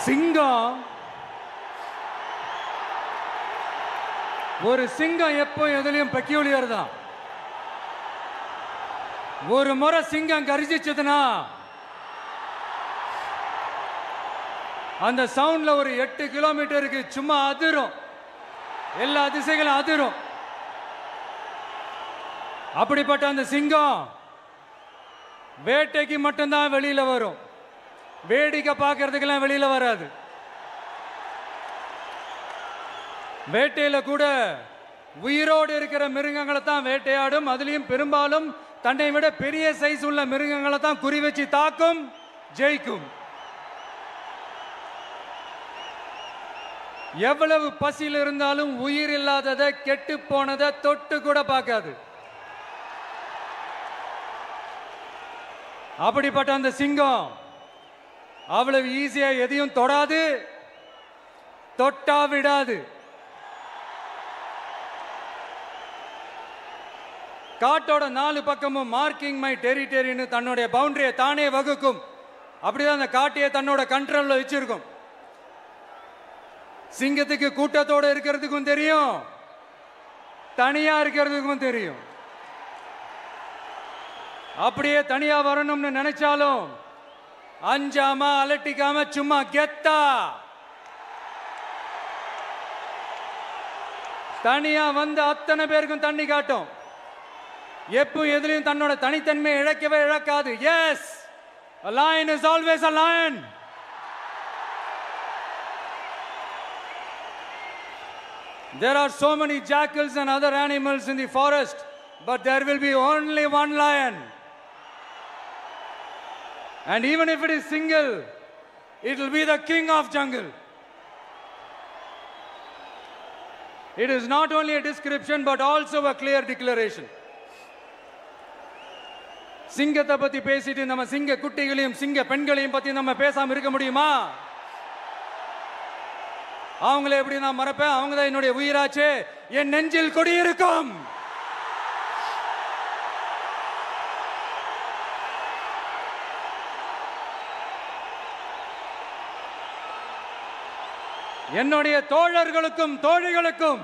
சிங்கம் ஒரு சிங்கம் எப்போ எதுலயும் பெக்யூலியர் தான். ஒரு முறை சிங்கம் கர்ஜிச்சதுன்னா அந்த சவுண்ட்ல ஒரு 8 கிலோமீட்டருக்கு சும்மா அதிரும், எல்லா திசைகளும் அதிரும். அப்படிப்பட்ட அந்த சிங்கம் வேட்டைக்கு மட்டும்தான் வெளியில வரும், வேடிக்கை பார்க்கறதுக்கெல்லாம் வெளியில வராது. வேட்டையில கூட உயிரோடு இருக்கிற மிருகங்களை தான் வேட்டையாடும். அதுலயும் பெரும்பாலும் தன்னை விட பெரிய சைஸ் உள்ள மிருகங்களை தான் குறி வச்சு தாக்கும், ஜெயிக்கும். எவ்வளவு பசியில் இருந்தாலும் உயிர் இல்லாததை, கெட்டு போனதை தொட்டு கூட பார்க்காது. அப்படிப்பட்ட அந்த சிங்கம் அவ்வளவு ஈஸியா எதையும் தொடாது, தொட்டா விடாது. காட்டோட 4 பக்கமும் மார்க்கிங் மை டெரிட்டரின்னு தன்னுடைய பவுண்டரியை தானே வகுக்கும். அப்படிதான் அந்த காட்டையே தன்னோட கண்ட்ரோல்ல வச்சிருக்கும். சிங்கத்துக்கு கூட்டத்தோட இருக்கிறதுக்கும் தெரியும், தனியா இருக்கிறதுக்கும் தெரியும். அப்படியே தனியா வரணும்னு நினைச்சாலும் அஞ்சாம அலட்டிக்காம சும்மா கெத்தா தனியா வந்து அத்தனை பேருக்கும் தண்ணி காட்டும். எப்போ எதுலயும் தன்னோட தனித்தன்மையை இழக்கவே இழக்காது. Yes, a lion is always a lion. There are so many jackals and other animals in the forest, but there will be only one lion. And even if it is single, it will be the king of jungle. It is not only a description but also a clear declaration. சிங்கத்தை பத்தி பேசிட்டு நம்ம சிங்க குட்டிகளையும் சிங்க பெண்களையும் பத்தி நம்ம பேசாம இருக்க முடியுமா? அவங்களே எப்படி நான் மறப்பேன்? அவங்க தான் என்னுடைய உயிராச்சே, என் நெஞ்சில் குடியிருக்கும். என்னுடைய தோழர்களுக்கும் தோழிகளுக்கும்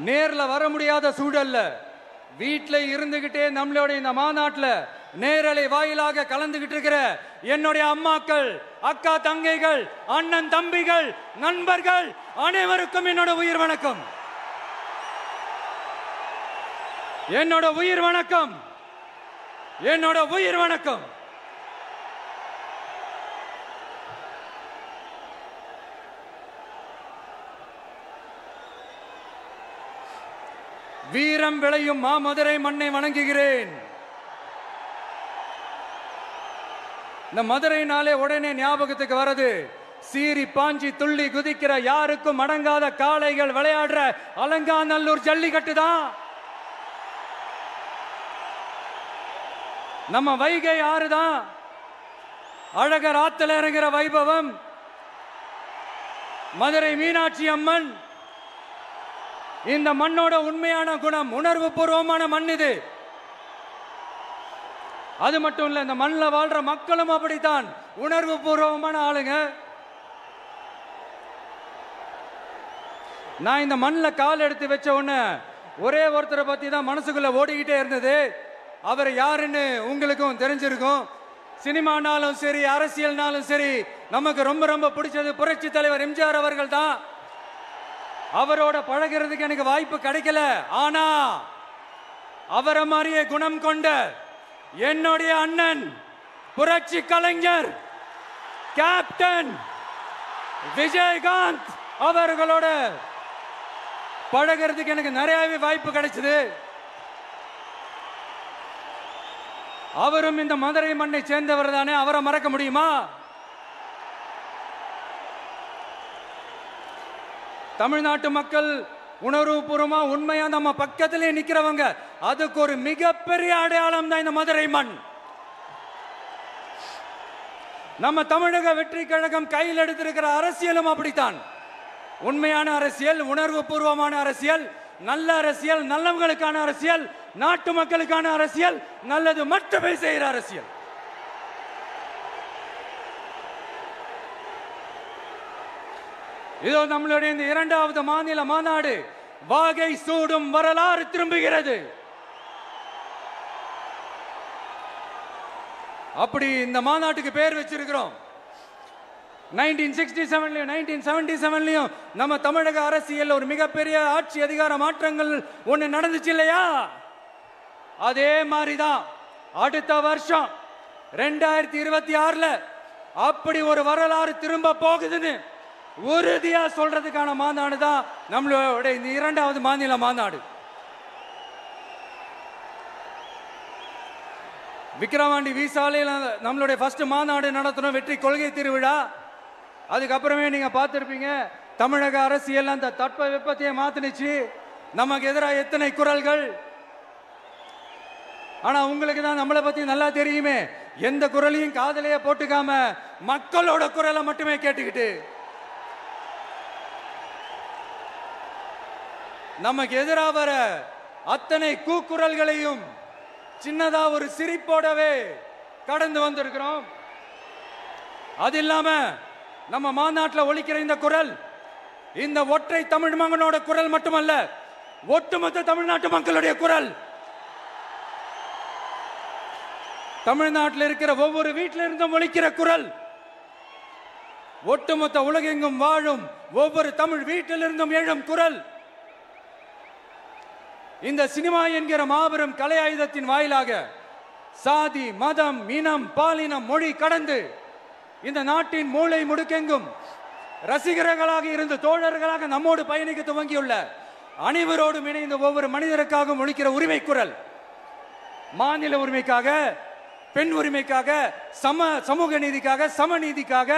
நேர்ல வர முடியாத சூழல்ல வீட்டில் இருந்துகிட்டே நம்மளோட இந்த மாநாட்டில் நேரலை வாயிலாக கலந்துகிட்டு இருக்கிற என்னுடைய அம்மாக்கள், அக்கா தங்கைகள், அண்ணன் தம்பிகள், நண்பர்கள் அனைவருக்கும் என்னோட உயிர் வணக்கம். என்னோட உயிர் வணக்கம், என்னோட உயிர் வணக்கம். வீரம் விளையும் மாமதுரை மண்ணை வணங்குகிறேன். இந்த மதுரைனாலே உடனே ஞாபகத்துக்கு வரது சீறி பாஞ்சி துள்ளி குதிக்கிற யாருக்கும் அடங்காத காளைகள் விளையாடுற அலங்காநல்லூர் ஜல்லிக்கட்டு தான். நம்ம வைகை ஆறு தான். அழகர் ஆத்துல இறங்குற வைபவம், மதுரை மீனாட்சி அம்மன். இந்த மண்ணோட உண்மையான குணம் உணர்வு பூர்வமான மண் இது. அது மட்டும் இல்ல, இந்த மண்ணில் வாழ்ற மக்களும் அப்படித்தான் உணர்வு பூர்வமான ஆளுங்க. நான் இந்த மண்ணில் கால் எடுத்து வச்ச உடனே ஒரே ஒருத்தரை பத்தி தான் மனசுக்குள்ள ஓடிக்கிட்டே இருந்தது. அவர் யாருன்னு உங்களுக்கும் தெரிஞ்சிருக்கும். சினிமானாலும் சரி, அரசியல்னாலும் சரி, நமக்கு ரொம்ப ரொம்ப பிடிச்சது புரட்சி தலைவர் எம்ஜிஆர் அவர்கள் தான். அவரோட பழகிறதுக்கு எனக்கு வாய்ப்பு கிடைக்கல. ஆனா அவரை மாதிரியே குணம் கொண்ட என்னுடைய அண்ணன் புரட்சி கலைஞர் கேப்டன் விஜயகாந்த் அவர்களோட பழகிறதுக்கு எனக்கு நிறையவே வாய்ப்பு கிடைச்சது. அவரும் இந்த மதுரை மண்ணை சேர்ந்தவர் தானே, அவரை மறக்க முடியுமா? தமிழ்நாட்டு மக்கள் உணர்வுபூர்வமா உண்மையா நம்ம பக்கத்திலே நிக்கிறவங்க, அதுக்கு ஒரு மிகப்பெரிய அடையாளம் தான் இந்த மதுரை மண். நம்ம தமிழக வெற்றி கழகம் கையில் எடுத்திருக்கிற அரசியலும் அப்படித்தான். உண்மையான அரசியல், உணர்வு பூர்வமான அரசியல், நல்ல அரசியல், நல்லவங்களுக்கான அரசியல், நாட்டு மக்களுக்கான அரசியல், நல்லது மட்டுமே செய்கிற அரசியல். இதோ நம்மளுடைய இந்த இரண்டாவது மாநில மாநாடு வாகை சூடும் வரலாறு திரும்புகிறது. அப்படி இந்த மாநாட்டுக்கு பேர் வச்சிருக்கிறோம். 1967லயும் 1977லயும் நம்ம தமிழக அரசியல் ஒரு மிகப்பெரிய ஆட்சி அதிகார மாற்றங்கள் ஒண்ணு நடந்துச்சு இல்லையா? அதே மாதிரிதான் அடுத்த வருஷம் 2026ல அப்படி ஒரு வரலாறு திரும்ப போகுதுன்னு உறுதியா சொல்றதுக்கான மாநாடு தான் நம்மளோட இந்த இரண்டாவது மாநில மாநாடு. விக்கிரவாண்டி வீசாலையில் நம்மளுடைய ஃபர்ஸ்ட் மாநாடு நடத்தணும், வெற்றி கொள்கை திருவிழா. அதுக்கப்புறமே நீங்க பார்த்திருப்பீங்க, தமிழக அரசியல் அந்த தட்ப வெப்பத்தையே மாத்தினுச்சு. நமக்கு எதிராக எத்தனை குரல்கள். ஆனா உங்களுக்கு தான் நம்மளை பத்தி நல்லா தெரியுமே, எந்த குரலையும் காதலையே போட்டுக்காம மக்களோட குரலை மட்டுமே கேட்டுக்கிட்டு நமக்கு எதிராக வர அத்தனை கூக்குரல்களையும் சின்னதா ஒரு சிரிப்போடவே கடந்து வந்திருக்கிறோம். அது இல்லாம நம்ம மாநாட்டில் ஒலிக்கிற இந்த குரல் இந்த ஒற்றை தமிழ் மகனோட குரல் மட்டுமல்ல, ஒட்டுமொத்த தமிழ்நாட்டு மக்களுடைய குரல். தமிழ்நாட்டில் இருக்கிற ஒவ்வொரு வீட்டில இருந்தும் ஒலிக்கிற குரல், ஒட்டுமொத்த உலகெங்கும் வாழும் ஒவ்வொரு தமிழ் வீட்டிலிருந்தும் எழும் குரல். இந்த சினிமா என்கிற மாபெரும் கலை ஆயுதத்தின் வாயிலாக சாதி, மதம், இனம், பாலினம், மொழி கடந்து இந்த நாட்டின் மூளை முடுக்கெங்கும் ரசிகர்களாக இருந்து தோழர்களாக நம்மோடு பயணிக்க துவங்கியுள்ள அனைவரோடும் இணைந்த ஒவ்வொரு மனிதருக்காகவும் ஒலிக்கிற உரிமை குரல். மாநில உரிமைக்காக, பெண் உரிமைக்காக, சமூக நீதிக்காக, சமநீதிக்காக,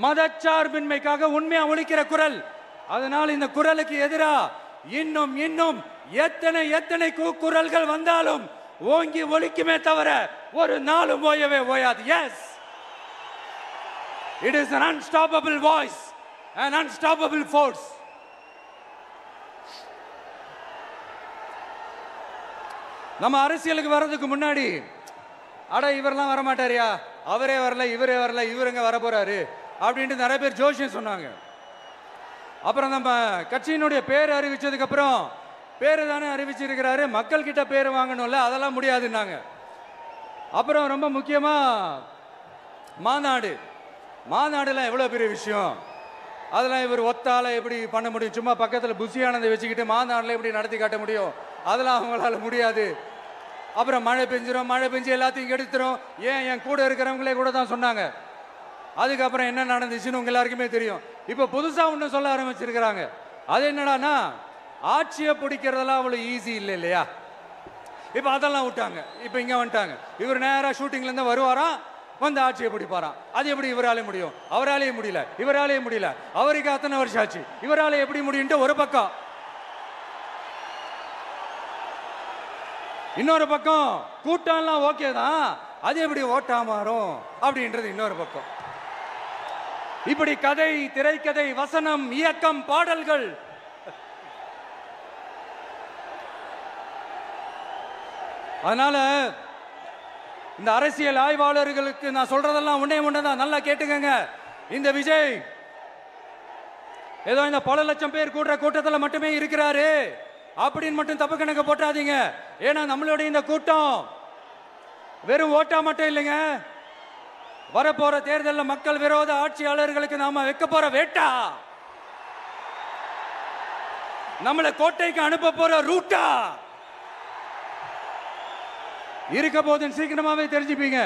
மதச்சார்பின்மைக்காக உண்மையா ஒலிக்கிற குரல். அதனால் இந்த குரலுக்கு எதிராக இன்னும் இன்னும் எத்தனை குரல்கள் வந்தாலும் ஓங்கி ஒலிக்குமே தவிர ஒரு நாளும் ஓயவே ஓயாது. Yes, it is an unstoppable voice, an unstoppable force. நம்ம அரசியலுக்கு வர்றதுக்கு முன்னாடி அட இவரெல்லாம் வரமாட்டாரியா, அவரே வரல, இவரே வரல, இவருங்க வர போறாரு அப்படின்ட்டு நிறைய பேர் ஜோஷியம் சொன்னாங்க. அப்புறம் நம்ம கட்சியினுடைய பேர் அறிவிச்சதுக்கு அப்புறம் பேரு தானே அறிவிச்சிருக்கிறாரு, மக்கள் கிட்ட பேர் வாங்கணும்ல, அதெல்லாம் முடியாதுன்னாங்க. அப்புறம் ரொம்ப முக்கியமா மாநாடுலாம் எவ்வளவு பெரிய விஷயம், அதெல்லாம் இவர் ஒத்தால எப்படி பண்ண முடியும், சும்மா பக்கத்தில் புஷியானதை வச்சுக்கிட்டு மாநாடுல எப்படி நடத்தி காட்ட முடியும், அதெல்லாம் அவங்களால முடியாது. அப்புறம் மழை பெஞ்சு எல்லாத்தையும் கெடுத்துரும். ஏன் என் கூட இருக்கிறவங்களே கூட தான் சொன்னாங்க. அதுக்கப்புறம் என்ன நடந்துச்சுன்னு உங்க எல்லாருக்குமே தெரியும். இப்ப புதுசா ஒண்ணு சொல்ல ஆரம்பிச்சிருக்கிறாங்க. அது என்னடானா, ஆட்சியை பிடிக்கிறதெல்லாம் அவ்வளவு ஈஸி இல்லை இல்லையா. இப்ப அதெல்லாம் விட்டாங்க, இப்ப இங்க வந்துட்டாங்க. இவர் நேரா ஷூட்டிங்ல இருந்து வருவாராம், வந்து ஆட்சியை பிடிப்பாராம். அது எப்படி இவராலே முடியும்? அவராலே முடியல, இவராலே முடியல, அவருக்கு அத்தனை வருஷம் ஆச்சு, இவராலே எப்படி முடியும்ட்டு ஒரு பக்கம். இன்னொரு பக்கம் கூட்டம்லாம் ஓகே தான், அது எப்படி ஓட்டா மாறும் அப்படின்றது இன்னொரு பக்கம். இப்படி கதை, திரைக்கதை, வசனம், இயக்கம், பாடல்கள், அதனால இந்த அரசியல் ஆய்வாளர்களுக்கு நான் சொல்றதெல்லாம் ஒன்னேதான், நல்லா கேட்டுக்கங்க. இந்த விஜய் ஏதோ இந்த பல லட்சம் பேர் கூடுற கூட்டத்தில் மட்டுமே இருக்கிறாரு அப்படின்னு மட்டும் தப்பு கணக்கு போட்டாதீங்க. ஏன்னா நம்மளுடைய இந்த கூட்டம் வெறும் ஓட்டா மட்டும் இல்லைங்க, வரப்போற தேர்தலில் மக்கள் விரோத ஆட்சியாளர்களுக்கு நாம வைக்க போற வேட்டா, நம்மளை கோட்டைக்கு அனுப்ப போற ரூட்டா இருக்க போதுன்னு சீக்கிரமாவே தெரிஞ்சுப்பீங்க.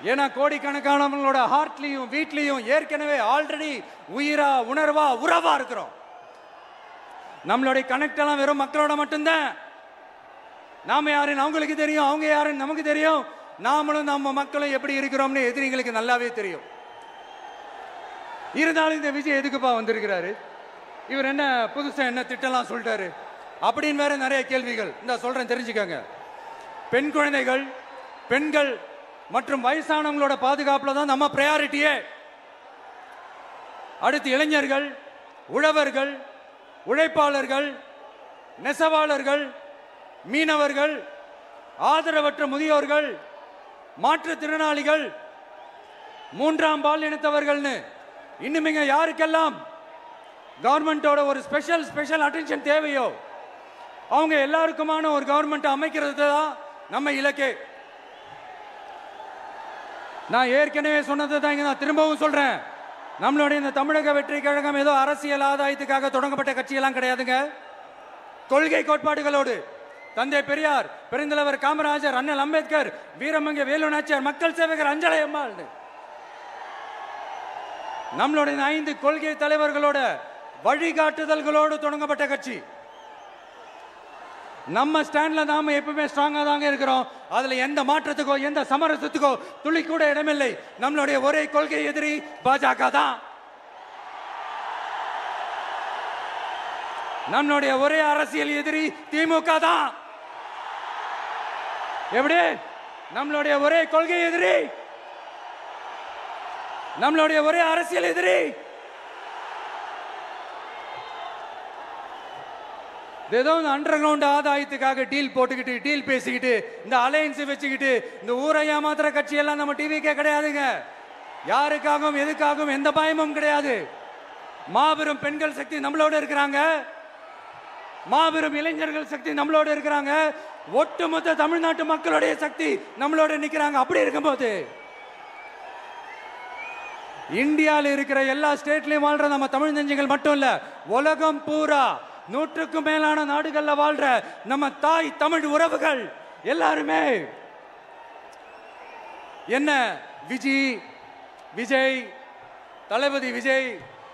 ஏன்னா கோடிக்கணக்கானவங்களோட ஹார்ட்லயும் வீட்லயும் ஏற்கனவே ஆல்ரெடி உயிரா, உணர்வா, உறவா இருக்கிறோம். நம்மளுடைய கனெக்ட் எல்லாம் வெறும் மக்களோட மட்டும்தான். நாம யாருன்னு அவங்களுக்கு தெரியும், அவங்க யாருன்னு நமக்கு தெரியும். நாமளும் நம்ம மக்களும் எப்படி இருக்கிறோம்னு எதிரிகளுக்கு நல்லாவே தெரியும். இருந்தாலும் இந்த விஜய் எதுக்குப்பா வந்திருக்கிறாரு, இவர் என்ன புதுசா என்ன திட்டம்லாம் சொல்லிட்டாரு அப்படின்னு வேற நிறைய கேள்விகள். இந்த சொல்றேன் தெரிஞ்சுக்கங்க. பெண் குழந்தைகள், பெண்கள் மற்றும் வயசானவங்களோட பாதுகாப்புல தான் நம்ம பிரையாரிட்டியே. அடுத்து இளைஞர்கள், உழவர்கள், உழைப்பாளர்கள், நெசவாளர்கள், மீனவர்கள், ஆதரவற்ற முதியோர்கள், மாற்றுத்திறனாளிகள், மூன்றாம் பாலினத்தவர்கள்னு இன்னும் யாருக்கெல்லாம் கவர்மெண்டோட ஒரு ஸ்பெஷல் அட்டென்ஷன் தேவையோ அவங்க எல்லாருக்குமான ஒரு கவர்மெண்ட் அமைக்கிறது தான் நம்ம இலக்கே. நான் ஏற்கனவே சொன்னது தான் இங்க நான் திரும்பவும் சொல்றேன். நம்மளுடைய இந்த தமிழக வெற்றி கழகம் ஏதோ அரசியல் ஆதாயத்துக்காக தொடங்கப்பட்ட கட்சியெல்லாம் கிடையாதுங்க. கொள்கை கோட்பாடுகளோடு தந்தை பெரியார், பெருந்தலைவர் காமராஜர், அண்ணல் அம்பேத்கர், வீரமங்க வேலு நாச்சியார், மக்கள் சேவகர் அஞ்சலை அம்மாள், நம்மளுடைய 5 கொள்கை தலைவர்களோட வழிகாட்டுதல்களோடு தொடங்கப்பட்ட கட்சி. நம்ம ஸ்டாண்ட்ல நாம எப்பவுமே ஸ்ட்ராங்கா தாங்க இருக்கிறோம். அதுல எந்த மாற்றத்துக்கோ எந்த சமரசத்துக்கோ துளி கூட இடமில்லை. நம்மளுடைய ஒரே கொள்கை எதிரி பாஜக தான். நம்மளுடைய ஒரே அரசியல் எதிரி திமுக தான். எப்படி? நம்மளுடைய ஒரே கொள்கை எதிரி, நம்மளுடைய ஒரே அரசியல் எதிரி ஏதோ அண்டர் கிரவுண்ட் ஆதாயத்துக்காக டீல் போட்டுக்கிட்டு டீல் பேசிக்கிட்டு இந்த அலையன்ஸ் வச்சுக்கிட்டு இந்த ஊரை ஏமாத்துற கட்சி எல்லாம் நம்ம டிவிக்கே கிடையாதுங்க. யாருக்காகவும் எதுக்காகவும் எந்த பயமும் கிடையாது. மாபெரும் பெண்கள் சக்தி நம்மளோட இருக்கிறாங்க, மாபெரும் இளைஞர்கள் சக்தி நம்மளோட இருக்கிறாங்க, ஒட்டுமொத்த தமிழ்நாட்டு மக்களுடைய சக்தி நம்மளோட நிக்கிறாங்க. அப்படி இருக்கும்போது இந்தியாவில் இருக்கிற எல்லா ஸ்டேட்லயும் வாழ்ற நம்ம தமிழ் நெஞ்சங்கள் மட்டும் இல்ல, உலகம் பூரா 100க்கும் மேலான நாடுகள்ல வாழ்ற நம்ம தாய் தமிழ் உறவுகள் எல்லாருமே என்ன விஜய் தளபதி விஜய்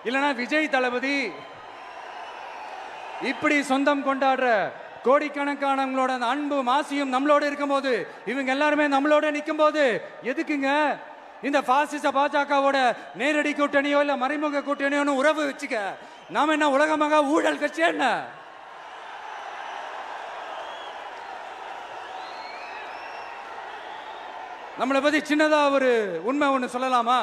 இல்லனா விஜய் தளபதி இப்படி சொந்தம் கொண்டாடுற கோடிக்கணக்கானவங்களோட அன்பு மாசியும் நம்மளோட இருக்கும்போது, இவங்க எல்லாருமே நம்மளோட நிற்கும் போது எதுக்குங்க இந்த பாசிச பாஜகவோட நேரடி கூட்டணியோ இல்ல மறைமுக கூட்டணியோ உறவு வச்சுக்க? நாம என்ன உலகமாக ஊழல் கட்சி? என்ன நம்மளை பத்தி சின்னதா ஒரு உண்மை ஒண்ணு சொல்லலாமா?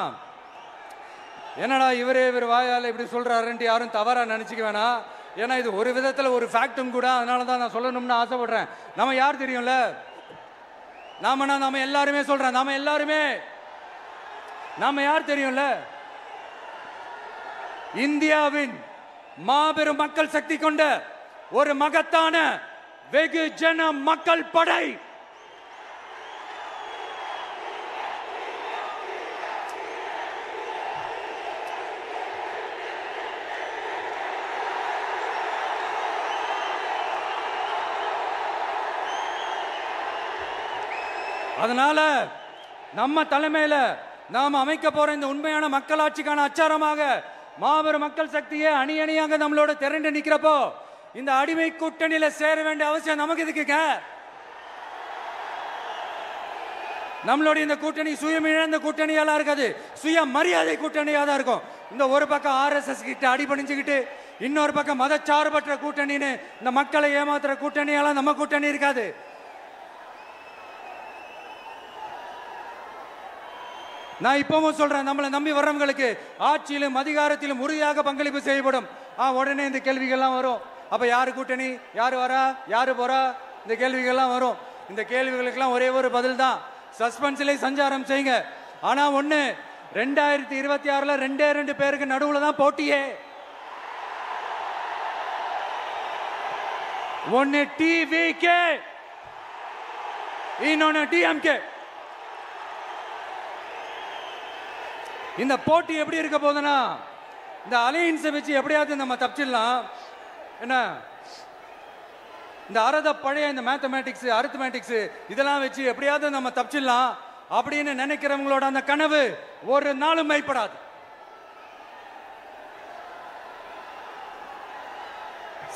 என்னடா இவர் வாயால இப்படி சொல்றாருன்ட்டு யாரும் தவறா நினைச்சுக்க வேணாம். ஏன்னா இது ஒரு விதத்துல ஒரு ஃபேக்டும் கூட. அதனாலதான் நான் சொல்லணும்னு ஆசைப்படுறேன். நம்ம யார் தெரியும்ல? நாம எல்லாருமே சொல்றேன். நாம யார் தெரியும்ல? இந்தியாவின் மாபெரும் மக்கள் சக்தி கொண்ட ஒரு மகத்தான வெகுஜன மக்கள் படை. அதனால நம்ம தலைமையில நாம் அமைக்க போற இந்த உண்மையான மக்களாட்சிக்கான அச்சாரமாக மாபெரும் மக்கள் சக்தியே அணி அணியாக நம்மளோட திரண்டு நிக்கிறப்போ இந்த அடிமை கூட்டணியில சேர வேண்டிய அவசியம் நமக்கு இருக்குங்க. நம்மளுடைய இந்த கூட்டணி சுயம் இழந்த கூட்டணியெல்லாம் இருக்காது, சுய மரியாதை கூட்டணியா தான் இருக்கும். இந்த ஒரு பக்கம் RSS கிட்ட அடிபணிஞ்சுக்கிட்டு, இன்னொரு பக்கம் மதச்சார்பற்ற கூட்டணின்னு இந்த மக்களை ஏமாத்துற கூட்டணியெல்லாம் நம்ம கூட்டணி இருக்காது. நான் இப்பவும் சொல்றேன், நம்மளை நம்பி வர்றவங்களுக்கு ஆட்சியிலும் அதிகாரத்திலும் உறுதியாக பங்களிப்பு செய்யப்படும். உடனே இந்த கேள்விகள்லாம் வரும். அப்ப யாரு கூட்டணி, யாரு வரா, யாரு போறா, இந்த கேள்விகள்லாம் வரும். இந்த கேள்விகளுக்கெல்லாம் ஒரே ஒரு பதில் தான், சஸ்பென்ஸ்ல சஞ்சாரம் செய்யுங்க. ஆனா ஒண்ணு, 2026ல 2 பேருக்கு நடுவுல தான் போட்டியே. ஒன்னு TVK, இன்னொன்னு DMK. இந்த போட்டி எப்படி இருக்க போதுன்னா, இந்த அலையன்ஸை வச்சு எப்படியாவது நம்ம தப்பிச்சிடலாம். என்ன இந்த பழைய இந்த மேத்தமேட்டிக்ஸ் அரித்மேட்டிக்ஸ் இதெல்லாம் வச்சு எப்படியாவது நம்ம தப்பிச்சிடலாம் அப்படின்னு நினைக்கிறவங்களோட அந்த கனவு ஒரு நாளும் மைப்படாது.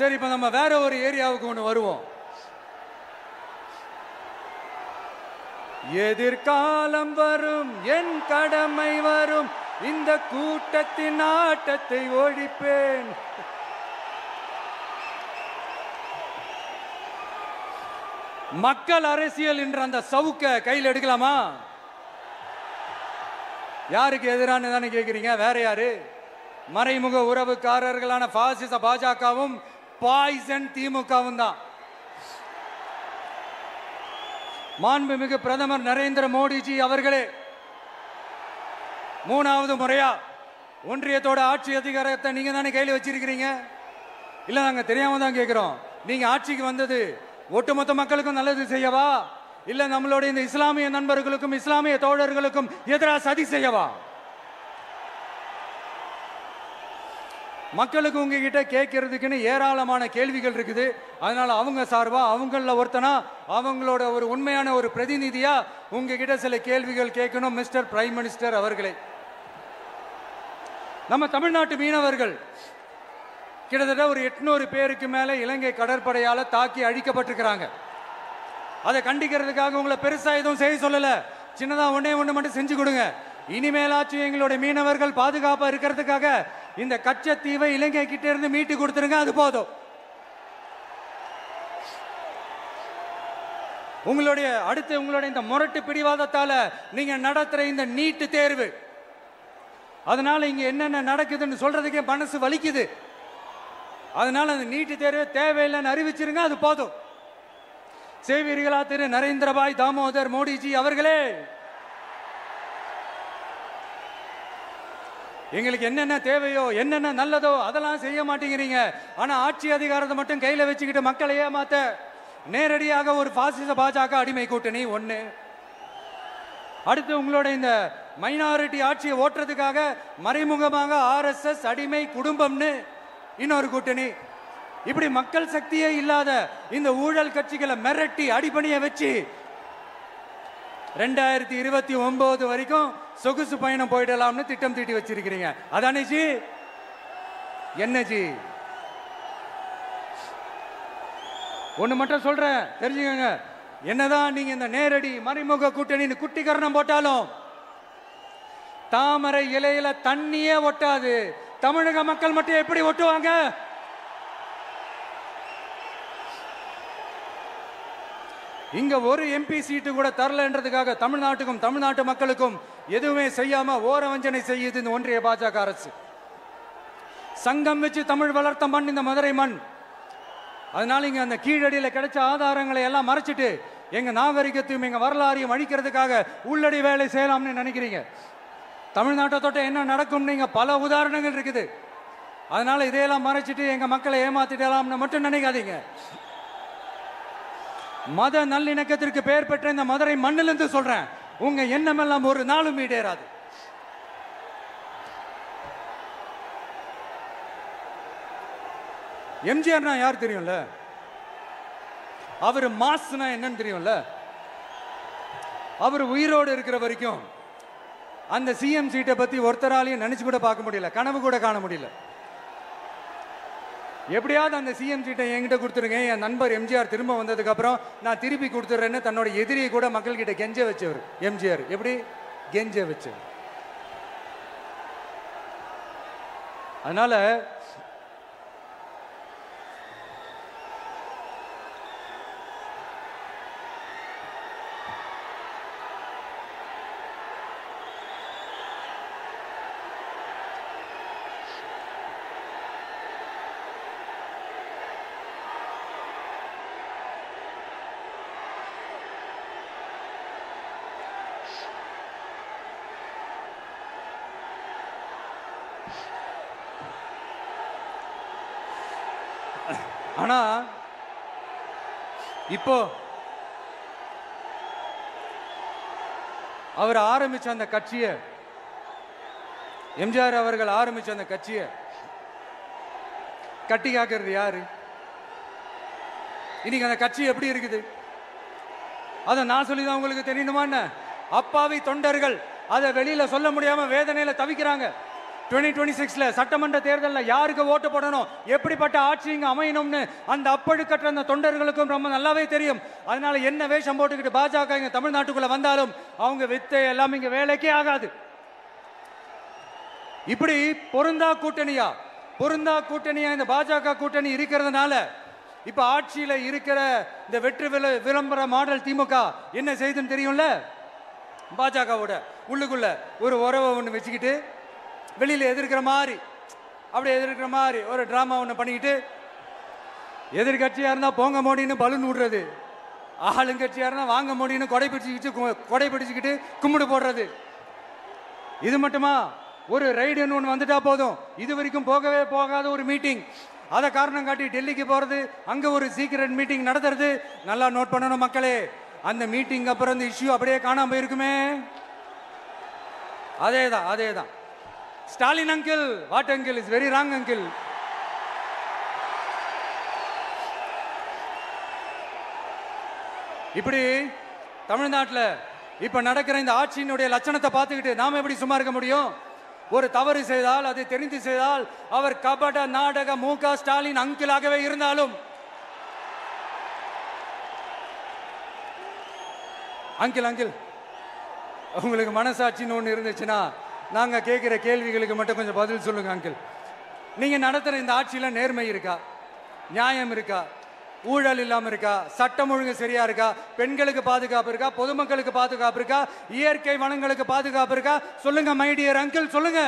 சரி, இப்ப நம்ம வேற ஒரு ஏரியாவுக்கு ஒண்ணு வருவோம். எதிர்காலம் வரும், என் கடமை வரும், இந்த கூட்டத்தின் ஆட்டத்தை ஒழிப்பேன். மக்கள் அரசியல் என்ற அந்த சவுக்க கையில் எடுக்கலாமா? யாருக்கு எதிரான தானே கேட்கிறீங்க? வேற யாரு? மறைமுக உறவுக்காரர்களான பாசிச பாஜகவும் பாய்சன் திமுகவும் தான். மாண்புமிகு பிரதமர் நரேந்திர மோடிஜி அவர்களே, 3வது முறையா ஒன்றியத்தோட ஆட்சி அதிகாரத்தை நீங்க தானே கையில் வச்சிருக்கிறீங்க. இல்ல நாங்க தெரியாம தான் கேட்கிறோம். நீங்க ஆட்சிக்கு வந்தது ஒட்டுமொத்த மக்களுக்கும் நல்லது செய்யவா, இல்ல நம்மளுடைய இந்த இஸ்லாமிய நண்பர்களுக்கும் இஸ்லாமிய தோழர்களுக்கும் எதிராக சதி செய்யவா? மக்களுக்கு உங்ககிட்ட கேட்கறதுக்குன்னு ஏராளமான கேள்விகள் இருக்குது. அதனால அவங்க சார்பா அவங்கள ஒருத்தனா அவங்களோட ஒரு உண்மையான ஒரு பிரதிநிதியா உங்ககிட்ட சில கேள்விகள் கேட்கணும். மிஸ்டர் பிரைம் மினிஸ்டர் அவர்களே, நம்ம தமிழ்நாட்டு மீனவர்கள் கிட்டத்தட்ட ஒரு 800 பேருக்கு மேல இலங்கை கடற்படையால தாக்கி அழிக்கப்பட்டிருக்கிறாங்க. அதை கண்டிக்கிறதுக்காக உங்களை பெருசா எதுவும் செய்ய சொல்லல, சின்னதா ஒண்ணே ஒண்ணு மட்டும் செஞ்சு கொடுங்க. இனிமேலாச்சும் எங்களுடைய மீனவர்கள் பாதுகாப்பா இருக்கிறதுக்காக இந்த கச்சத்தீவை இலங்கை கிட்ட இருந்து மீட்டு கொடுத்துருங்க, அது போதும். உங்களுடைய இந்த முரட்டு பிடிவாதத்தால நீங்க நடத்துற இந்த நீட்டு தேர்வு, அதனால இங்க என்னென்ன நடக்குதுன்னு சொல்றதுக்கே மனசு வலிக்குது. அதனால அந்த நீட்டு தேர்வு தேவையில்லைன்னு அறிவிச்சிருங்க, அது போதும். செய்வீர்களா திரு நரேந்திரபாய் தாமோதர் மோடிஜி அவர்களே? எங்களுக்கு என்னென்ன தேவையோ என்னென்ன நல்லதோ அதெல்லாம் செய்ய மாட்டேங்கிறீங்க. ஆனா ஆட்சி அதிகாரத்தை மட்டும் கையில வச்சுக்கிட்டு மக்களை ஏமாத்த நேரடியாக ஒரு பாசிச பாஜக அடிமை கூட்டணி ஒண்ணு. அடுத்து உங்களோட இந்த மைனாரிட்டி ஆட்சியை ஓட்டுறதுக்காக மறைமுகமாக RSS அடிமை குடும்பம்னு இன்னொரு கூட்டணி. இப்படி மக்கள் சக்தியே இல்லாத இந்த ஊழல் கட்சிகளை மிரட்டி அடிபணிய வச்சு 2029 வரைக்கும் சொகுசு பயணம் போயிடலாம்னு திட்டம் தீட்டி வச்சிருக்கிறீங்க. அதானே ஜி? என்ன ஜி? ஒண்ணு மட்டும் சொல்றேன், தெரிஞ்சுக்கங்க. என்னதான் நீங்க இந்த நேரடி மறைமுக கூட்டணி குட்டிகரணம் போட்டாலும் தாமரை இலையில தண்ணியே ஒட்டாது. தமிழக மக்கள் மட்டும் எப்படி ஒட்டுவாங்க? இங்க ஒரு MP சீட்டு கூட தரலன்றதுக்காக தமிழ்நாட்டுக்கும் தமிழ்நாட்டு மக்களுக்கும் எதுவுமே செய்யாம ஓரவஞ்சனை செய்யுது இந்த ஒன்றிய பாஜக அரசு. சங்கம் வச்சு தமிழ் வளர்த்த மண் இந்த மதுரை மண். அதனால இங்க அந்த கீழடியில கிடைச்ச ஆதாரங்களை எல்லாம் மறைச்சிட்டு எங்க நாகரிகத்தையும் எங்க வரலாறையும் அழிக்கிறதுக்காக உள்ளடி வேலை செய்யலாம்னு நினைக்கிறீங்க. தமிழ்நாட்டை தொட்ட என்ன நடக்கும் நீங்க பல உதாரணங்கள் இருக்குது. அதனால இதையெல்லாம் மறைச்சிட்டு எங்க மக்களை ஏமாத்திடலாம்னு மட்டும் நினைக்காதீங்க. மத நல்லிணக்கத்திற்கு பெயர் பெற்ற இந்த மதுரை மண்ணிலிருந்து சொல்றேன், உங்க எண்ணம் எல்லாம் ஒரு நாளும் ஈடேறாது. எம்ஜிஆர்னா யார் தெரியும்ல? அவர் மாஸ்னா என்னன்னு தெரியும்ல? அவர் உயிரோடு இருக்கிற வரைக்கும் அந்த CM சீட்டை பத்தி ஒருத்தராலையும் நினைச்சு கூட பார்க்க முடியல, கனவு கூட காண முடியல. எப்படியாவது அந்த CM சீட்டை என்கிட்ட கொடுத்துருங்க, என் நண்பர் எம்ஜிஆர் திரும்ப வந்ததுக்கு அப்புறம் நான் திருப்பி கொடுத்துறேன்னு தன்னோட எதிரியை கூட மக்கள் கிட்ட கெஞ்ச வச்சவர் எம்ஜிஆர். எப்படி கெஞ்ச வச்சவர்? அதனால ஆனா இப்போ அவர் ஆரம்பிச்ச அந்த கட்சியை, எம்ஜிஆர் அவர்கள் ஆரம்பிச்ச அந்த கட்சியை கட்டி காக்கிறது யாரு? இன்னைக்கு அந்த கட்சி எப்படி இருக்குது? அதை நான் சொல்லிதான் உங்களுக்கு தெரியணுமா என்ன? அப்பாவி தொண்டர்கள் அதை வெளியில சொல்ல முடியாம வேதனையில தவிக்கிறாங்க. 2026 சட்டமன்ற தேர்தலில் யாருக்கு ஓட்டு போடணும், எப்படிப்பட்ட ஆட்சி இங்க அமையணும்னு அந்த அப்பழுக்கற்ற அந்த தொண்டர்களுக்கும் ரொம்ப நல்லாவே தெரியும். அதனால என்ன வேஷம் போட்டுக்கிட்டு பாஜக இங்க தமிழ்நாட்டுக்குள்ள வந்தாலும் அவங்க வித்தை எல்லாம் இங்க வேலைக்கே ஆகாது. இப்படி பொருந்தா கூட்டணியா இந்த பாஜக கூட்டணி இருக்கிறதுனால இப்ப ஆட்சியில இருக்கிற இந்த வெற்றி விளம்பர மாடல் திமுக என்ன செய்யுதுன்னு தெரியும்ல? பாஜகவோட உள்ளுக்குள்ள ஒரு உறவை ஒண்ணு வச்சுக்கிட்டு வெளியில எதிர்க்கிற மாதிரி ஒரு டிராமா ஒண்ணு பண்ணிக்கிட்டு எதிர்கட்சியா இருந்தா போங்க மோடின்னு பலூன் விடுறது, ஆளுங்கட்சியா இருந்தா வாங்க முடியும்னு கொடை பிடிச்சுக்கிட்டு கும்பிடு போடுறது. இது மட்டுமா? ஒரு ரைடுன்னு ஒன்று வந்துட்டா போதும், இது வரைக்கும் போகவே போகாத ஒரு மீட்டிங், அதை காரணம் காட்டி டெல்லிக்கு போறது, அங்க ஒரு சீக்ரெட் மீட்டிங் நடத்துறது. நல்லா நோட் பண்ணணும் மக்களே, அந்த மீட்டிங் அப்புறம் இந்த இஷ்யூ அப்படியே காணாம போயிருக்குமே. அதேதான் Stalin uncle, what uncle is very wrong uncle. இப்படி தமிழ்நாட்டில் இப்ப நடக்கிற இந்த ஆட்சியினுடைய லட்சணத்தை பார்த்துக்கிட்டு நாம எப்படி சும்மா இருக்க முடியும்? ஒரு தவறு செய்தால், அதை தெரிந்து செய்தால், அவர் கபட நாடக மு.க. ஸ்டாலின் அங்கிளாகவே இருந்தாலும், அங்கிள் உங்களுக்கு மனசாட்சின்னு ஒன்று இருந்துச்சுன்னா நாங்க கேட்கிற கேள்விகளுக்கு மட்டும் கொஞ்சம் பதில் சொல்லுங்க அங்கிள். நீங்க நடத்துற இந்த ஆட்சியில நேர்மை இருக்கா? நியாயம் இருக்கா? ஊழல் இல்லாம இருக்கா? சட்டம் ஒழுங்கு சரியா இருக்கா? பெண்களுக்கு பாதுகாப்பு இருக்கா? பொதுமக்களுக்கு பாதுகாப்பு இருக்கா? இயற்கை வளங்களுக்கு பாதுகாப்பு இருக்கா? சொல்லுங்க மை டியர் அங்கிள், சொல்லுங்க.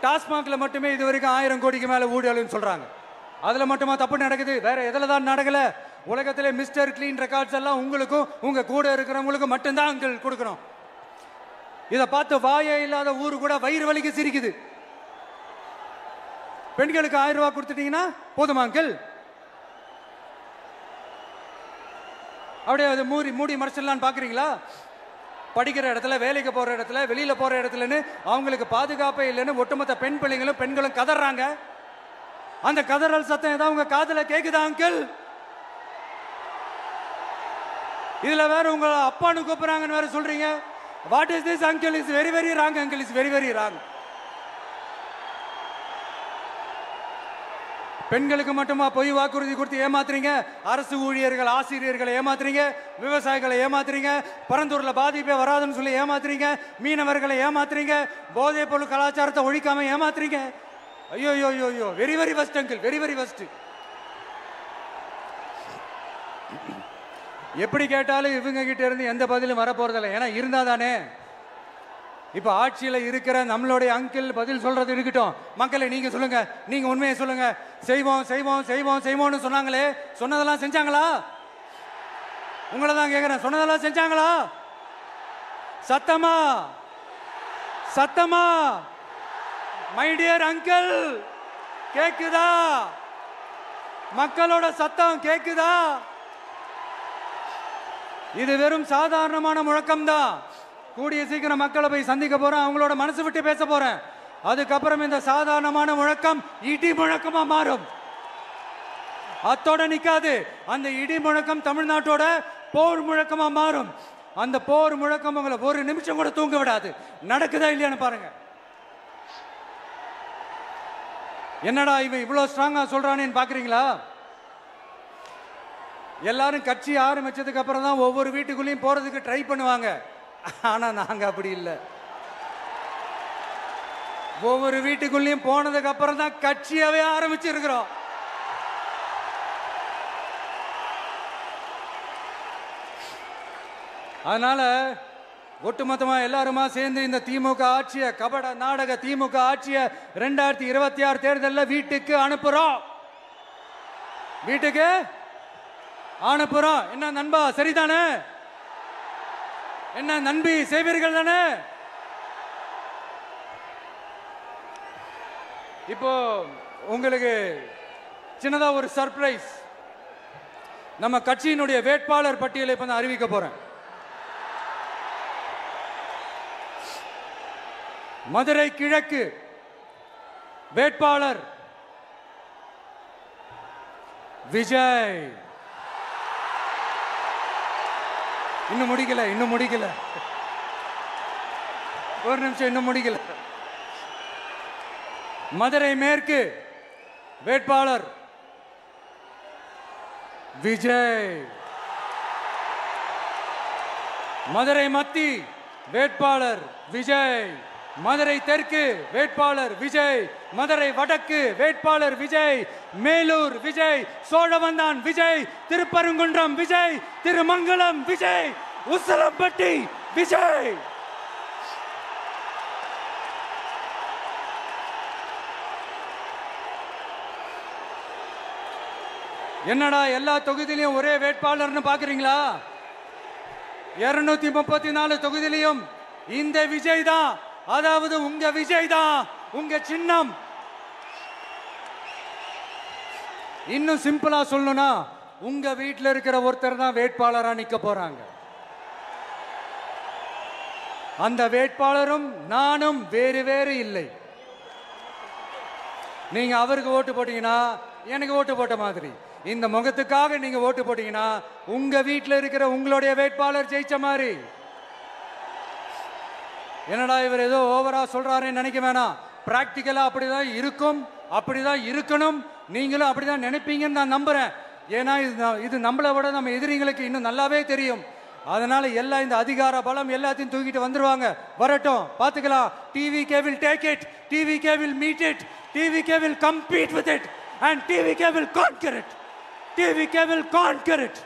டாஸ்மாக்ல மட்டுமே இது வரைக்கும் 1000 கோடிக்கு மேல ஊழல்னு சொல்றாங்க. அதுல மட்டுமா தப்பு நடக்குது? வேற எதுல தான் நடக்கல? உலகத்திலே மிஸ்டர் கிளீன் ரெக்கார்ட்ஸ் எல்லாம் உங்களுக்கும் உங்க கூட இருக்கிறவங்களுக்கும் மட்டும்தான் அங்கிள் கொடுக்கணும். இதை பார்த்து வாயே இல்லாத ஊரு கூட வயிறு வலிக்கு சிரிக்குது. பெண்களுக்கு 1000 ரூபாய் கொடுத்துட்டீங்கன்னா போதுமா அங்கிள்? அப்படியே அது மூடி மறைச்சிடலான்னு பாக்குறீங்களா? படிக்கிற இடத்துல, வேலைக்கு போற இடத்துல, வெளியில போற இடத்துலன்னு அவங்களுக்கு பாதுகாப்பே இல்லைன்னு ஒட்டுமொத்த பெண்களும் கதறாங்க. அந்த கதறல் சத்தம் ஏதாவது உங்க காதுல கேக்குதா அங்கிள்? இதுல வேற உங்க அப்பான்னு கூப்பிடுறாங்கன்னு வேற சொல்றீங்க. What is this uncle? Is very very wrong uncle, is very very wrong. பெண்களுக்கு மட்டுமா பொய் வாக்குறுதி கொடுத்து ஏமாத்துறீங்க? அரசு ஊழியர்கள், ஆசிரியர்களை ஏமாத்துறீங்க, விவசாயிகளை ஏமாத்துறீங்க, பரந்தூர்ல பாதிப்பே வராதுன்னு சொல்லி ஏமாத்துறீங்க, மீனவர்களை ஏமாத்துறீங்க, போதைப் பொருள் கலாச்சாரத்தை ஒழிக்காம ஏமாத்துறீங்க. ஐயோ ஐயோ ஐயோ, very very வஸ்ட் uncle, very very வஸ்ட். எப்படி கேட்டாலும் இவங்க கிட்ட இருந்து எந்த பதிலும் வரப்போறதில்லை. ஏன்னா இருந்தா தானே. இப்ப ஆட்சியில இருக்கிற நம்மளுடைய அங்கிள் பதில் சொல்றது இருக்கட்டும். மக்களை நீங்க சொல்லுங்க, நீங்க உண்மையை சொல்லுங்க. செய்வோம் செய்வோம் செய்வோம் செய்வோம்னு சொன்னாங்களே, சொன்னதெல்லாம் செஞ்சாங்களா? உங்களை தான் கேக்குறேன், சொன்னதெல்லாம் செஞ்சாங்களா? சத்தமா சத்தமா மை டியர் அங்கிள், கேக்குதா? மக்களோட சத்தம் கேக்குதா? இது வெறும் சாதாரணமான முழக்கம் தான். கூடிய சீக்கிரம் மக்களை போய் சந்திக்க போறேன், அவங்களோட மனசு விட்டு பேச போறேன். அதுக்கப்புறம் இந்த சாதாரணமான முழக்கம் இடி முழக்கமா மாறும். அத்தோட நிக்காது, அந்த இடி முழக்கம் தமிழ்நாட்டோட போர் முழக்கமா மாறும். அந்த போர் முழக்கம் உங்களை ஒரு நிமிஷம் கூட தூங்க விடாது. நடக்குதா இல்லையான்னு பாருங்க. என்னடா இவன் இவ்வளவு ஸ்ட்ராங்கா சொல்றானேன்னு பாக்குறீங்களா? எல்லாரும் கட்சி ஆரம்பிச்சதுக்கு அப்புறம் தான் ஒவ்வொரு வீட்டுக்குள்ளேயும் போறதுக்கு ட்ரை பண்ணுவாங்க. ஆனா நாங்க அப்படி இல்லை. ஒவ்வொரு வீட்டுக்குள்ளேயும் போனதுக்கு அப்புறம் தான் கட்சியாவே ஆரம்பிச்சிருக்கிறோம். அதனால ஒட்டுமொத்தமா எல்லாருமா சேர்ந்து இந்த திமுக ஆட்சிய, கபட நாடக திமுக ஆட்சிய 2026 தேர்தலில் வீட்டுக்கு அனுப்புறோம். வீட்டுக்கு அனுப்புறோம். என்ன நண்பா, சரிதானே? என்ன நண்பி, செய்வீர்கள் தானே? இப்போ உங்களுக்கு சின்னதா ஒரு சர்ப்ரைஸ். நம்ம கட்சியினுடைய வேட்பாளர் பட்டியலை இப்ப நான் அறிவிக்க போறேன். மதுரை கிழக்கு வேட்பாளர் விஜய். இன்னும் முடிக்கல. ஒரு நிமிஷம், இன்னும் முடிக்கல. மதுரை மேற்கு வேட்பாளர் விஜய். மதுரை மத்தி வேட்பாளர் விஜய். மதுரை தெற்கு வேட்பாளர் விஜய். மதுரை வடக்கு வேட்பாளர் விஜய். மேலூர் விஜய். சோழவந்தான் விஜய். திருப்பரங்குன்றம் விஜய். திருமங்கலம் விஜய். உசிலம்பட்டி விஜய். என்னடா எல்லா தொகுதியிலையும் ஒரே வேட்பாளர்னு பாக்குறீங்களா? 234 தொகுதியிலையும் இந்த விஜய் தான், அதாவது உங்க விஜய் தான் உங்க சின்னம். இன்னும் சிம்பிளா சொல்லணும்னா உங்க வீட்டில் இருக்கிற ஒருத்தர் தான் வேட்பாளரா நிக்க போறாங்க. அந்த வேட்பாளரும் நானும் வேறு வேறு இல்லை. நீங்க அவருக்கு ஓட்டு போட்டீங்கன்னா எனக்கு ஓட்டு போட்ட மாதிரி, இந்த முகத்துக்காக நீங்க ஓட்டு போட்டீங்கன்னா உங்க வீட்டில் இருக்கிற உங்களுடைய வேட்பாளர் ஜெயிச்ச மாதிரி. என்னடா இவர் ஏதோ ஓவரா சொல்றாருன்னு நினைக்க வேணாம். பிராக்டிக்கலா அப்படிதான் இருக்கும், அப்படிதான் இருக்கணும். நீங்களும் அப்படிதான் நினைப்பீங்கன்னு நான் நம்புறேன். ஏன்னா இது நம்மளை விட நம்ம எதிரிங்களுக்கு இன்னும் நல்லாவே தெரியும். அதனால எல்லாம் இந்த அதிகார பலம் எல்லாத்தையும் தூக்கிட்டு வந்துருவாங்க. வரட்டும், பாத்துக்கலாம். TVK will take it, TVK will meet it, TVK will compete with it and TVK will conquer it. TVK will conquer it.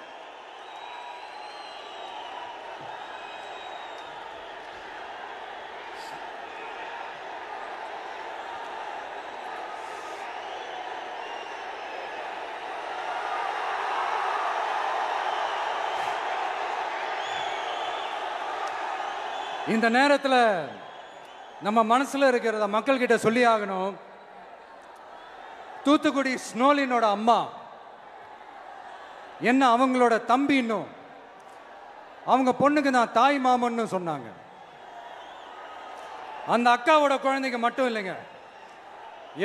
இந்த நேரத்தில் நம்ம மனசுல இருக்கிறத மக்கள் கிட்ட சொல்லி ஆகணும். தூத்துக்குடி ஸ்னோலினோட அம்மா என்ன அவங்களோட தம்பி, இன்னும் அவங்க பொண்ணுக்கு நான் தாய் மாமன்னு சொன்னாங்க. அந்த அக்காவோட குழந்தைக்கு மட்டும் இல்லைங்க,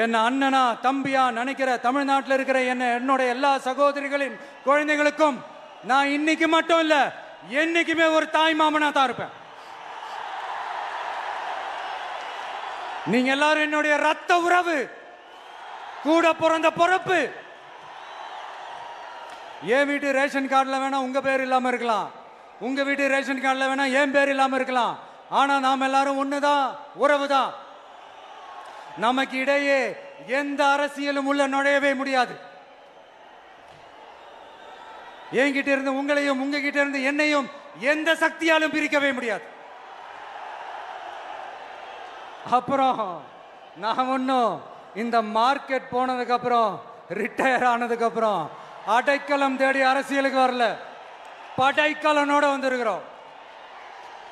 என்ன அண்ணனா தம்பியா நினைக்கிற தமிழ்நாட்டில் இருக்கிற என்னோட எல்லா சகோதரிகளின் குழந்தைகளுக்கும் நான் இன்னைக்கு மட்டும் இல்ல, என்னைக்குமே ஒரு தாய் மாமனா தான் இருப்பேன். நீங்க எல்லாரும் என்னுடைய ரத்த உறவு, கூட பிறந்த பொறுப்பு. என் வீட்டு ரேஷன் கார்டில் வேணா உங்க பேர் இல்லாம இருக்கலாம், உங்க வீட்டு ரேஷன் கார்டில் வேணா என் பேர் இல்லாம இருக்கலாம். ஆனா நாம் எல்லாரும் ஒண்ணுதான், உறவு தான். நமக்கு இடையே எந்த அரசியலும் உள்ள நுழையவே முடியாது. என்கிட்ட இருந்து உங்களையும் உங்ககிட்ட இருந்து என்னையும் எந்த சக்தியாலும் பிரிக்கவே முடியாது. அப்புறம் நான் ஒன்னும் இந்த மார்க்கெட் போனதுக்கு அப்புறம், ரிட்டையர் ஆனதுக்கு அப்புறம் அடைக்கலம் தேடி அரசியலுக்கு வரல, படைக்கலனோட வந்திருக்கிறோம்.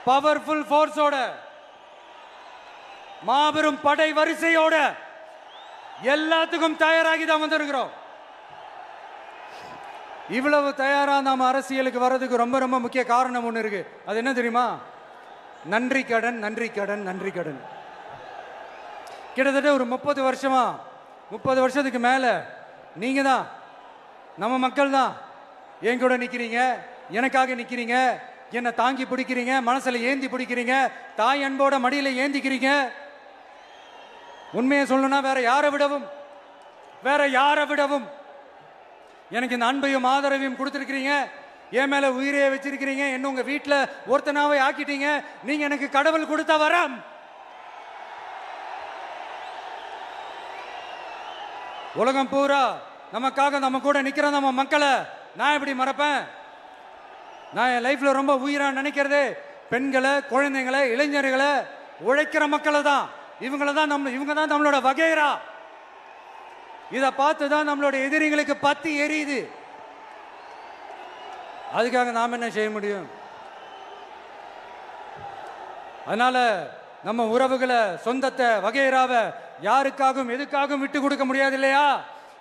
பவர்ஃபுல் போர்ஸோட, மாபெரும் படை வரிசையோட, எல்லாத்துக்கும் தயாராகி தான் வந்திருக்கிறோம். இவ்வளவு தயாரா நாம அரசியலுக்கு வர்றதுக்கு ரொம்ப ரொம்ப முக்கிய காரணம் ஒண்ணு இருக்கு. அது என்ன தெரியுமா? நன்றி கடன், நன்றி கடன், நன்றி கடன். கிட்டத்தட்ட ஒரு 30 வருஷமா, 30 வருஷத்துக்கு மேல நீங்க தான், நம்ம மக்கள் தான் என் கூட நிக்கிறீங்க, எனக்காக நிக்கிறீங்க, என்னை தாங்கி பிடிக்கிறீங்க, மனசுல ஏந்தி பிடிக்கிறீங்க, தாய் அன்போட மடியில ஏந்திக்கிறீங்க. உண்மையை சொல்லணும்னா வேற யாரை விடவும் எனக்கு இந்த அன்பையும் ஆதரவையும் கொடுத்திருக்கிறீங்க. என் மேல உயிரையே வச்சிருக்கிறீங்க. என்ன உங்க வீட்டுல ஒருத்தனாவே ஆக்கிட்டீங்க. நீங்க எனக்கு கடவுள் கொடுத்த வரம். உலகம் பூரா நமக்காக நம்ம கூட நிக்கிற நம்ம மக்களை நான் எப்படி மறப்பேன்? நான் என் லைஃப்ல ரொம்ப உயிரா நினைக்கிறதே பெண்களை, குழந்தைங்களை, இளைஞர்களை, உழைக்கிற மக்களை தான். இவங்க தான் நம்மளோட வகைரா. இதை பார்த்து தான் நம்மளோட எதிரிகளுக்கு பத்தி எரியுது. அதுக்காக நாம் என்ன செய்ய முடியும்? அதனால நம்ம உறவுகளை, சொந்தத்தை, வகைராவை யாருக்காகவும் எதுக்காகவும் விட்டு கொடுக்க முடியாது இல்லையா?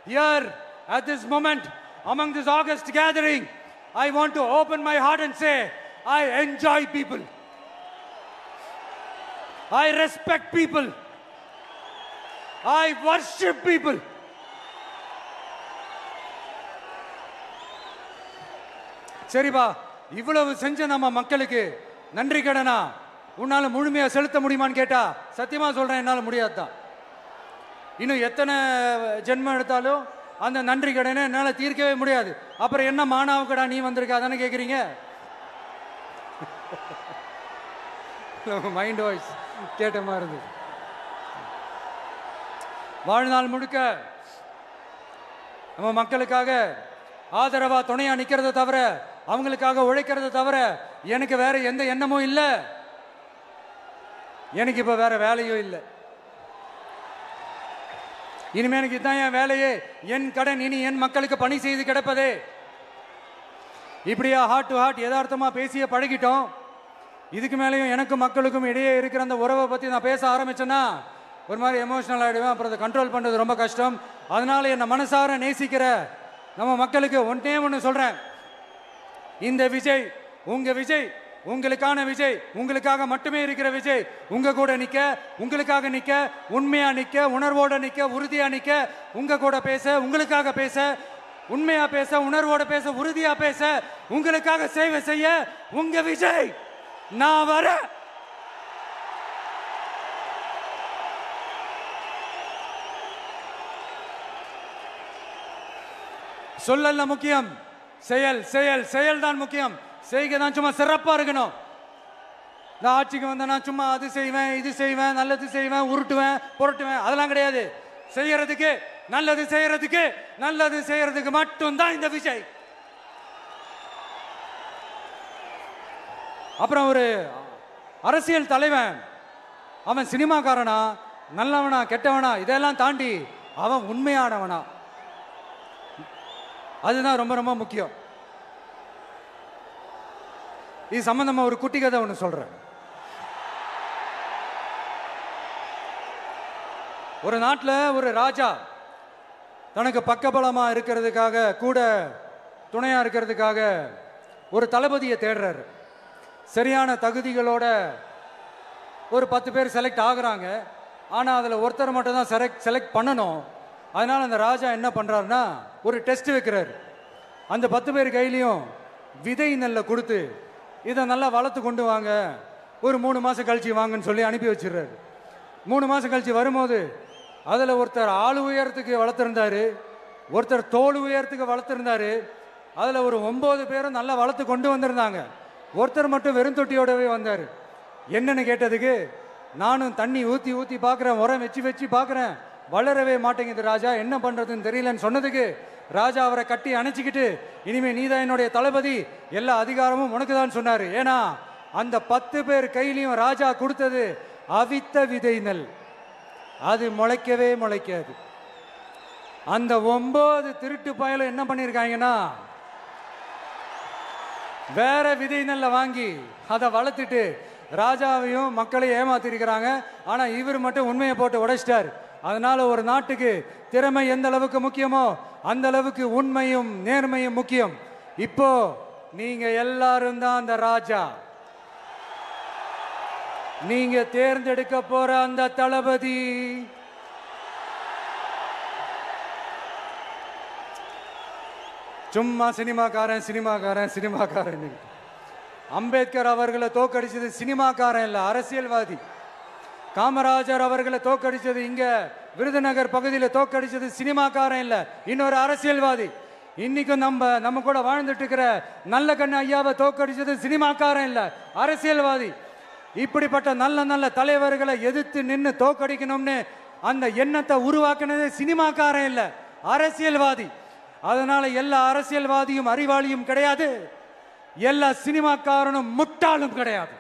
Here at this moment among this August gathering, I want to open my heart and say I enjoy people, I respect people, I worship people. சரிப்பா, இவ்வளவு செஞ்ச நம்ம மக்களுக்கு நன்றி கடனா உன்னால முழுமையா செலுத்த முடியுமான்னு கேட்டா சத்தியமா சொல்றேன், என்னால முடியாதுதான். இன்னும் எத்தனை ஜென்மம் எடுத்தாலும் அந்த நன்றி கடனை என்னால தீர்க்கவே முடியாது. அப்புறம் என்ன மானாவுக்கடா நீ வந்திருக்க அதானே கேக்குறீங்க? மைண்ட் வாய்ஸ் கேட்ட மாதிரி இருந்து. வாழ்நாள் முழுக்க நம்ம மக்களுக்காக ஆதரவா துணையா நிக்கிறத தவிர, அவங்களுக்காக உழைக்கிறத தவிர எனக்கு வேற எந்த எண்ணமும் இல்லை. எனக்கு இப்ப வேற வேலையும் இல்லை. இனிமே எனக்கு இதுதான் என் வேலையே, என் கடன் இனி என் மக்களுக்கு பணி செய்து கிடப்பதே. இப்படியா ஹார்ட் டு ஹார்ட் யதார்த்தமா பேசிய பழகிட்டோம். இதுக்கு மேலேயும் எனக்கும் மக்களுக்கும் இடையே இருக்கிற அந்த உறவை பத்தி நான் பேச ஆரம்பிச்சேன்னா ஒரு மாதிரி எமோஷனல் ஆகிடுவேன். அப்புறம் அதை கண்ட்ரோல் பண்ணுறது ரொம்ப கஷ்டம். அதனால என்னை மனசார நேசிக்கிற நம்ம மக்களுக்கு ஒன்றே ஒன்று சொல்றேன். இந்த விஜய் உங்க விஜய், உங்களுக்கான விஜய், உங்களுக்காக மட்டுமே இருக்கிற விஜய். உங்க கூட நிக்க, உங்களுக்காக நிக்க, உண்மையா நிக்க, உணர்வோட நிக்க, உறுதியா நிக்க, உங்க கூட பேச, உங்களுக்காக பேச, உண்மையா பேச, உணர்வோட பேச, உறுதியா பேச, உங்களுக்காக சேவை செய்ய உங்க விஜய் நான் வர. சொல்லல முக்கியம், செயல் செயல் செயல் தான் முக்கியம். செய்கை தான் சும்மா சிறப்பா இருக்கணும். நான் ஆட்சிக்கு வந்தேன்னா சும்மா அது செய்வேன், இது செய்வேன், நல்லது செய்வேன், உருட்டுவேன், புரட்டுவேன், அதெல்லாம் கிடையாது. செய்யறதுக்கு, நல்லது செய்யறதுக்கு, நல்லது செய்யறதுக்கு மட்டும்தான் இந்த விஜய். அப்புறம் ஒரு அரசியல் தலைவன் அவன் சினிமாக்காரனா, நல்லவனா, கெட்டவனா, இதெல்லாம் தாண்டி அவன் உண்மையானவனா, அதுதான் ரொம்ப ரொம்ப முக்கியம். இது சம்பந்தமா ஒரு குட்டி கதை ஒன்று சொல்றேன். ஒரு நாட்டில் ஒரு ராஜா தனக்கு பக்கபலமா இருக்கிறதுக்காக, கூட துணையா இருக்கிறதுக்காக ஒரு தளபதியை தேடுறாரு. சரியான தகுதிகளோட ஒரு 10 பேர் செலக்ட் ஆகுறாங்க. ஆனால் அதில் ஒருத்தர் மட்டும் தான் செலக்ட் பண்ணணும். அதனால அந்த ராஜா என்ன பண்றாருன்னா ஒரு டெஸ்ட் வைக்கிறாரு. அந்த 10 பேர் கையிலையும் விதை நெல்லை கொடுத்து இதை நல்லா வளர்த்து கொண்டு வாங்க, ஒரு 3 மாசம் கழிச்சு வாங்கன்னு சொல்லி அனுப்பி வச்சிடுறாரு. 3 மாசம் கழிச்சு வரும்போது அதில் ஒருத்தர் ஆள் உயரத்துக்கு வளர்த்துருந்தாரு, ஒருத்தர் தோல் உயரத்துக்கு வளர்த்துருந்தாரு. அதில் ஒரு 9 பேரும் நல்லா வளர்த்து கொண்டு வந்திருந்தாங்க. ஒருத்தர் மட்டும் வெறும் தொட்டியோடவே வந்தார். என்னன்னு கேட்டதுக்கு, நானும் தண்ணி ஊற்றி ஊற்றி பார்க்குறேன், உரம் வச்சு வச்சு பார்க்குறேன், வளரவே மாட்டேங்குது ராஜா, என்ன பண்ணுறதுன்னு தெரியலன்னு சொன்னதுக்கு ராஜா அவரை கட்டி அணைச்சிக்கிட்டு, இனிமே நீதான் என்னுடைய தளபதி, எல்லா அதிகாரமும் உனக்கு தான் சொன்னார். ஏன்னா அந்த 10 பேர் கையிலையும் ராஜா கொடுத்தது அவித்த விதை நெல், அது முளைக்கவே முளைக்காது. அந்த 9 திருட்டு பயலும் என்ன பண்ணியிருக்காங்கன்னா வேற விதை நெல்ல வாங்கி அதை வளர்த்துட்டு ராஜாவையும் மக்களையும் ஏமாத்திருக்கிறாங்க. ஆனா இவர் மட்டும் உண்மையை போட்டு உடைச்சிட்டார். அதனால ஒரு நாட்டுக்கு திறமை எந்த அளவுக்கு முக்கியமோ அந்த அளவுக்கு உண்மையும் நேர்மையும் முக்கியம். இப்போ நீங்க எல்லாரும் தான் அந்த ராஜா. நீங்க தேர்ந்தெடுக்க போற அந்த தளபதி சும்மா சினிமாக்காரன் சினிமாக்காரன் சினிமாக்காரன். அம்பேத்கர் அவர்களை தோக்கடிச்சது சினிமாக்காரன் இல்ல, அரசியல்வாதி. காமராஜர் அவர்களை தோக்கடிச்சது, இங்க விருதுநகர் பகுதியில் தோக்கடிச்சது சினிமாக்காரன் இல்ல, இன்னொரு அரசியல்வாதி. இன்னைக்கும் நம்ம கூட வாழ்ந்துட்டு இருக்கிற நல்ல கண்ணு ஐயாவை தோக்கடிச்சது சினிமாக்காரன் இல்ல, அரசியல்வாதி. இப்படிப்பட்ட நல்ல நல்ல தலைவர்களை எதிர்த்து நின்று தோக்கடிக்கணும்னு அந்த எண்ணத்தை உருவாக்குனது சினிமாக்காரன் இல்ல, அரசியல்வாதி. அதனால எல்லா அரசியல்வாதியும் அறிவாளியும் கிடையாது, எல்லா சினிமாக்காரனும் முட்டாளும் கிடையாது.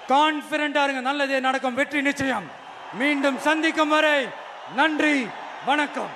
கான்பிடண்டா இருங்க, நல்லதே நடக்கும், வெற்றி நிச்சயம். மீண்டும் சந்திக்கும் வரை நன்றி, வணக்கம்.